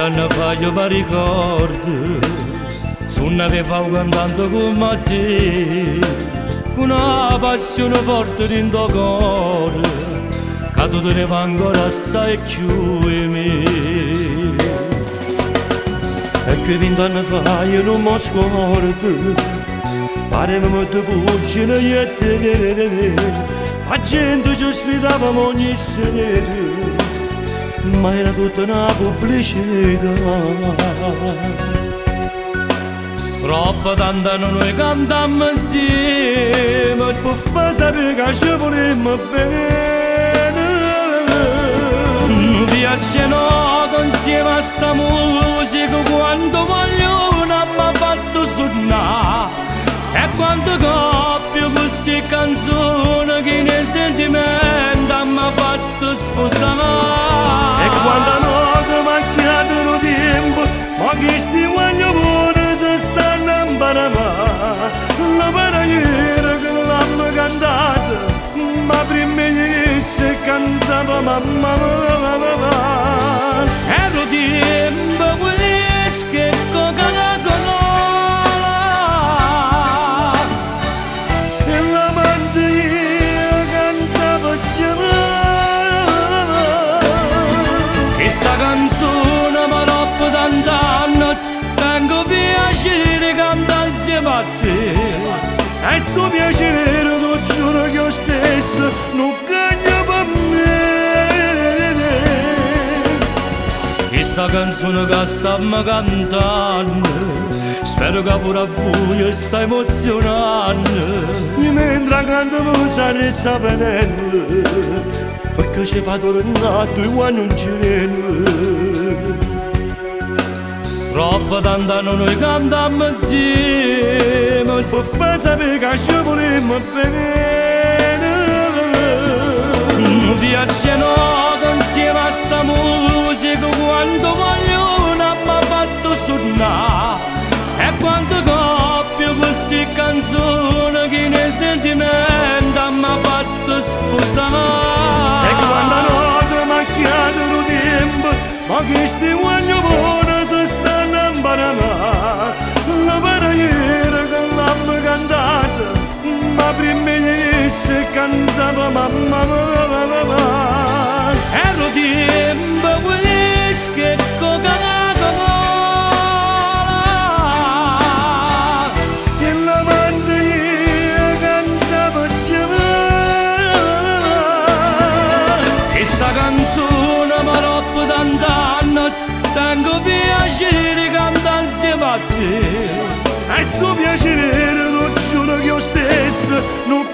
vent'anni fa io mi ricordo, suonavevo cantando come te, con una passione forte dentro il cuore, che tu tenevi ancora assai più di me. E che vent'anni fa io non mi scordo, parevamo di pugine io e te, la gente ci sfidavamo ogni sera, ma era tutta una pubblicità. Troppo tanto noi cantammo insieme, per far sapere che ci volemmo bene. Viaggiano insieme a sta musica, quando voglio mi fatto suonare. E quando coppio queste canzoni che nei sentimenti mi fatto sposare. E quando notte macchiato no tempo, ma che sti voglio buone si stanno a imparare. La preghiera che l'hanno cantata, ma prima che si cantava mamma. Ero tempo quelli che Coca-Cola. E la mantiglia cantava Questa canzone mi troppo tant'anni, tengo piacere cantare insieme a te. e sto piacere tu giuro che io stesso non cagno per me. Questa canzone che stiamo cantando, spero che pure a voi sta emozionando. E mentre canto mi sarezza penello, perché ci fa tornare tu quando non ci vieni. Troppo tant'anni noi cantammo insieme, Per far sapere che ci volemmo bene. viaggiano insieme a sta musica, quando voglio mi fatto suonare. E quando coppio queste canzoni che nei sentimenti mi fatto sposare. E quando a notte macchiato no tempo, ma che sti voglio buone si stanno a imparare. La preghiera che l'hanno cantata, ma prima che si cantava mamma. Ero tempo quelli che Coca-Cola. E la mantiglia cantava Questa canzone mi troppo tant'anni, tengo piacere cantare insieme a te. e sto piacere tu giuro che io stesso non